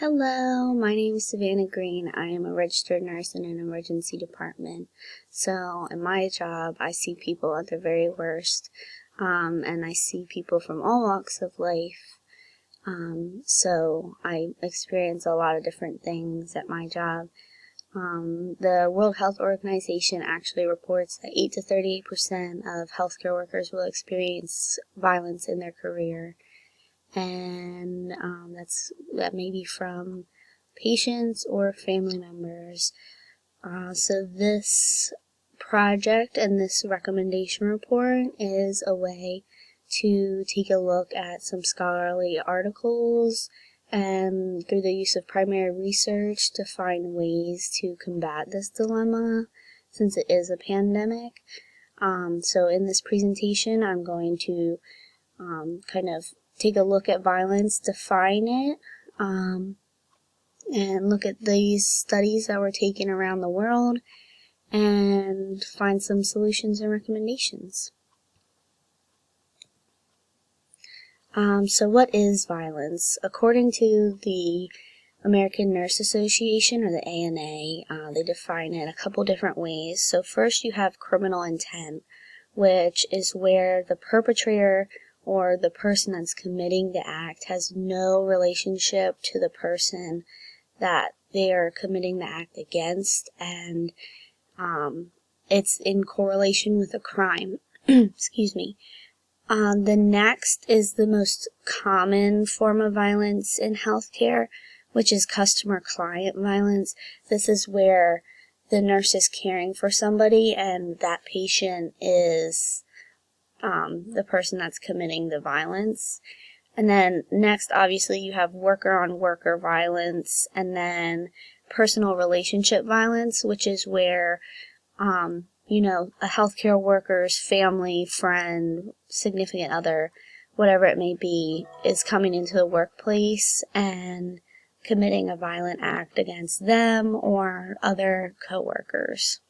Hello, my name is Savannah Green. I am a registered nurse in an emergency department. So in my job, I see people at their very worst, and I see people from all walks of life. So I experience a lot of different things at my job. The World Health Organization actually reports that 8 to 38% of healthcare workers will experience violence in their career. And that may be from patients or family members. So this project and this recommendation report is a way to take a look at some scholarly articles and through the use of primary research to find ways to combat this dilemma since it is a pandemic. So in this presentation, I'm going to kind of take a look at violence, define it, and look at these studies that were taken around the world and find some solutions and recommendations. So what is violence? According to the American Nurse Association, or the ANA, they define it a couple different ways. So first you have criminal intent, which is where the perpetrator or the person that's committing the act has no relationship to the person that they are committing the act against, and it's in correlation with a crime. Excuse me. The next is the most common form of violence in healthcare, which is customer-client violence. This is where the nurse is caring for somebody and that patient is the person that's committing the violence. And then next, obviously, you have worker-on-worker violence, and then personal relationship violence, which is where, a healthcare worker's family, friend, significant other, whatever it may be, is coming into the workplace and committing a violent act against them or other coworkers.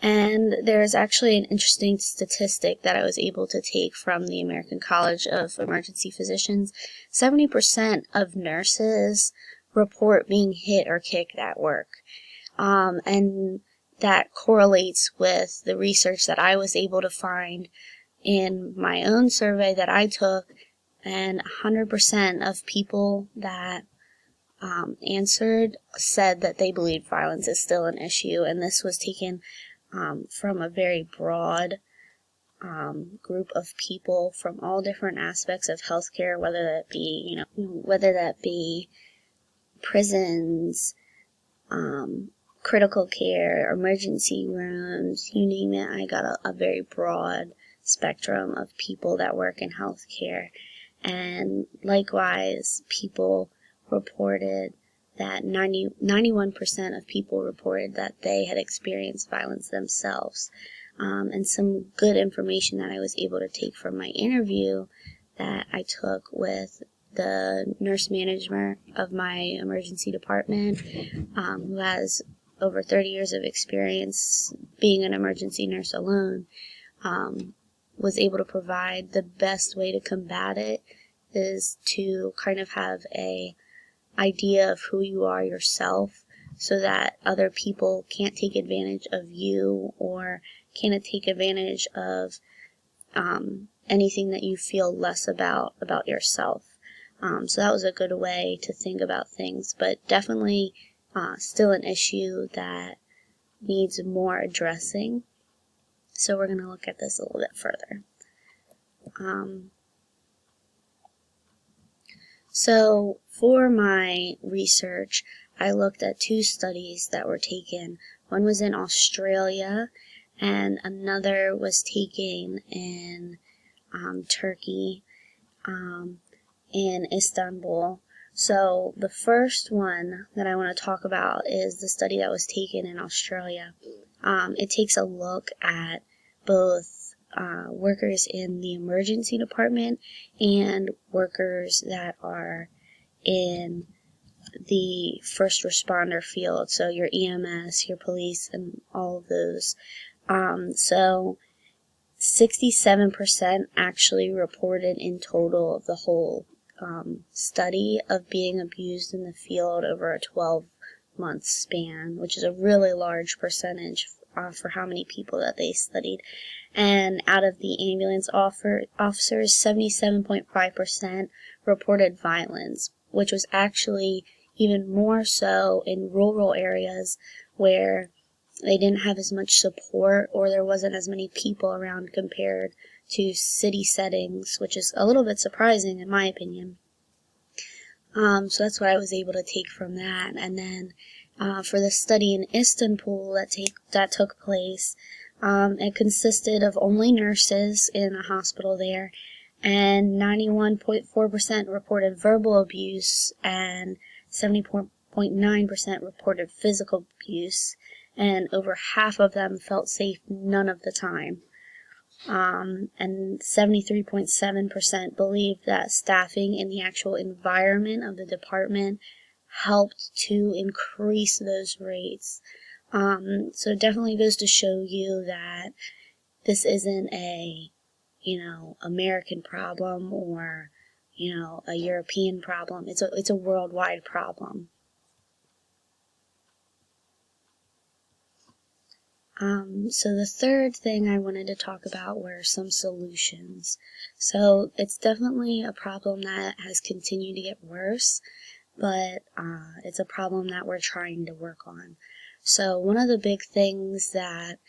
And there's actually an interesting statistic that I was able to take from the American College of Emergency Physicians. 70% of nurses report being hit or kicked at work. And that correlates with the research that I was able to find in my own survey that I took, and 100% of people that answered said that they believed violence is still an issue, and this was taken from a very broad group of people from all different aspects of healthcare, whether that be prisons, critical care, emergency rooms, you name it. I got a very broad spectrum of people that work in healthcare, and likewise, people reported that 91% of people reported that they had experienced violence themselves. And some good information that I was able to take from my interview that I took with the nurse manager of my emergency department, who has over 30 years of experience being an emergency nurse alone, was able to provide the best way to combat it is to kind of have a idea of who you are yourself, so that other people can't take advantage of you or can't take advantage of anything that you feel less about yourself. So that was a good way to think about things, but definitely still an issue that needs more addressing. So we're going to look at this a little bit further. So for my research, I looked at two studies that were taken. One was in Australia, and another was taken in Turkey, in Istanbul. So the first one that I want to talk about is the study that was taken in Australia. It takes a look at both workers in the emergency department and workers that are in the first responder field, so your EMS, your police, and all of those. So 67% actually reported in total of the whole study of being abused in the field over a 12-month span, which is a really large percentage for how many people that they studied. And out of the ambulance officers, 77.5% reported violence, which was actually even more so in rural areas where they didn't have as much support or there wasn't as many people around compared to city settings, which is a little bit surprising in my opinion. So that's what I was able to take from that. And then for the study in Istanbul that took place, it consisted of only nurses in a hospital there, and 91.4% reported verbal abuse and 70.9% reported physical abuse, and over half of them felt safe none of the time. And 73.7% believed that staffing in the actual environment of the department helped to increase those rates. So it definitely goes to show you that this isn't a, American problem or, a European problem. It's a worldwide problem. So the third thing I wanted to talk about were some solutions. So it's definitely a problem that has continued to get worse, but it's a problem that we're trying to work on. So one of the big things that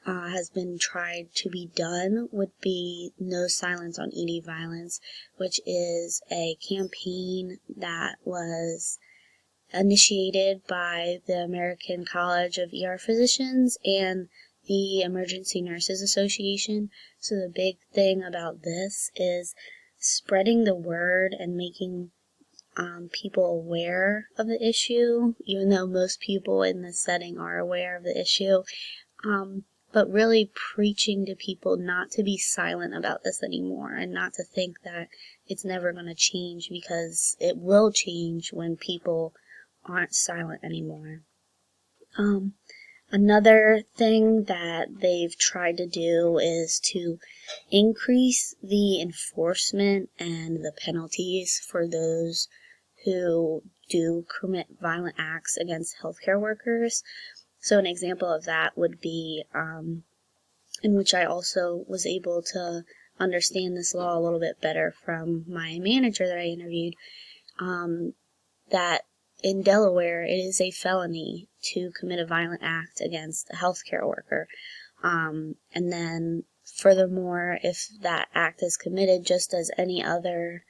has been tried to be done would be No Silence on ED Violence, which is a campaign that was initiated by the American College of ER Physicians and the Emergency Nurses Association. So the big thing about this is spreading the word and making people aware of the issue, even though most people in this setting are aware of the issue, but really preaching to people not to be silent about this anymore and not to think that it's never going to change, because it will change when people aren't silent anymore. Another thing that they've tried to do is to increase the enforcement and the penalties for those who do commit violent acts against healthcare workers. So an example of that would be, in which I also was able to understand this law a little bit better from my manager that I interviewed, that in Delaware, it is a felony to commit a violent act against a healthcare worker. And then, furthermore, if that act is committed just as any other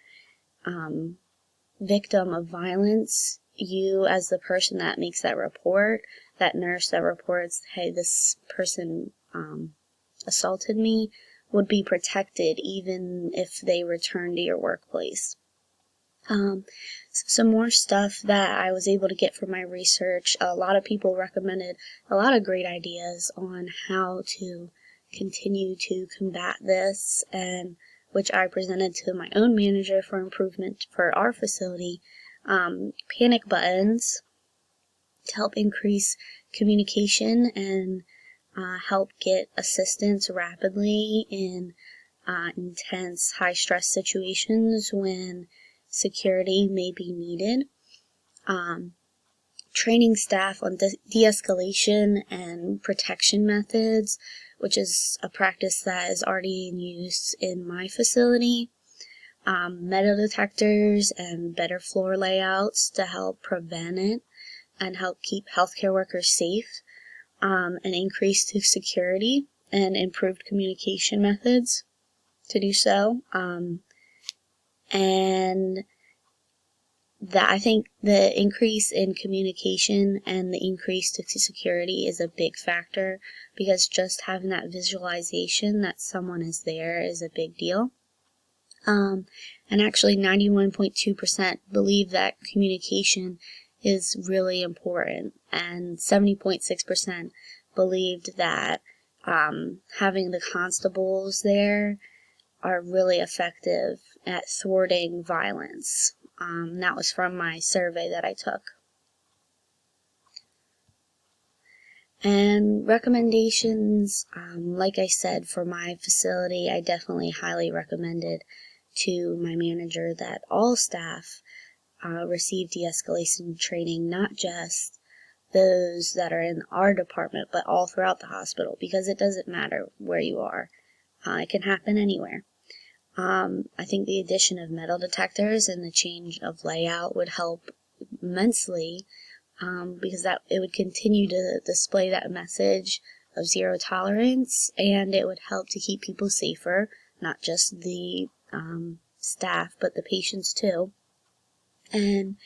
victim of violence, you, as the person that makes that report, that nurse that reports, hey, this person assaulted me, would be protected even if they return to your workplace. Some more stuff that I was able to get from my research. A lot of people recommended a lot of great ideas on how to continue to combat this, and which I presented to my own manager for improvement for our facility. Panic buttons to help increase communication and help get assistance rapidly in intense, high-stress situations when security may be needed. Training staff on de-escalation and protection methods, which is a practice that is already in use in my facility. Metal detectors and better floor layouts to help prevent it and help keep healthcare workers safe. And increased security and improved communication methods to do so. And that I think the increase in communication and the increase to security is a big factor, because just having that visualization that someone is there is a big deal. And actually 91.2% believe that communication is really important, and 70.6% believed that having the constables there are really effective at thwarting violence. That was from my survey that I took. And recommendations, like I said, for my facility, I definitely highly recommended to my manager that all staff receive de-escalation training, not just those that are in our department, but all throughout the hospital, because it doesn't matter where you are. It can happen anywhere. I think the addition of metal detectors and the change of layout would help immensely, because that it would continue to display that message of zero tolerance, and it would help to keep people safer, not just the staff, but the patients too. And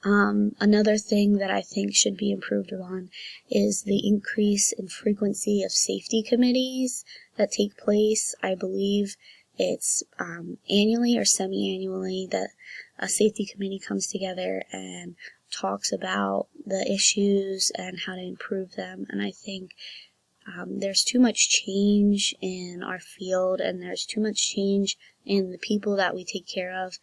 another thing that I think should be improved upon is the increase in frequency of safety committees that take place. I believe it's annually or semi-annually that a safety committee comes together and talks about the issues and how to improve them. And I think there's too much change in our field, and there's too much change in the people that we take care of,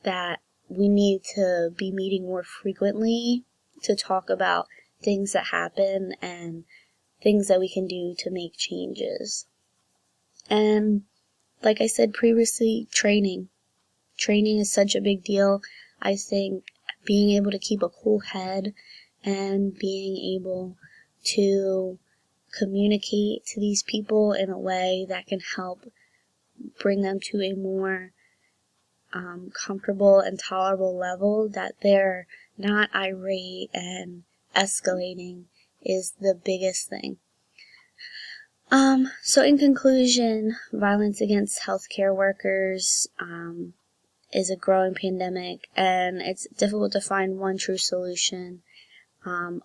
that we need to be meeting more frequently to talk about things that happen and things that we can do to make changes. And like I said previously, training. Training is such a big deal. I think being able to keep a cool head and being able to communicate to these people in a way that can help bring them to a more comfortable and tolerable level, that they're not irate and escalating, is the biggest thing. So in conclusion, violence against healthcare workers is a growing pandemic, and it's difficult to find one true solution.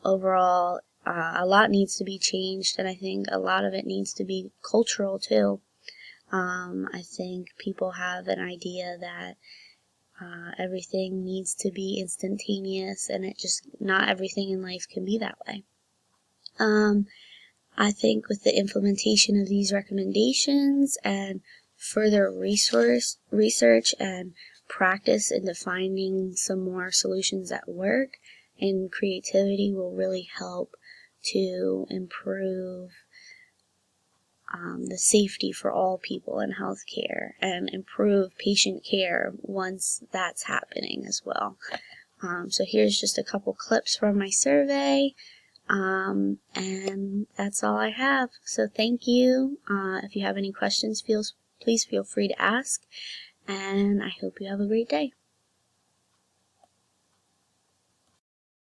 Overall, a lot needs to be changed, and I think a lot of it needs to be cultural too. I think people have an idea that everything needs to be instantaneous, and not everything in life can be that way. I think with the implementation of these recommendations and further research and practice in defining some more solutions that work, and creativity will really help to improve the safety for all people in healthcare and improve patient care once that's happening as well. So here's just a couple clips from my survey, and that's all I have. So thank you. If you have any questions, please feel free to ask, and I hope you have a great day.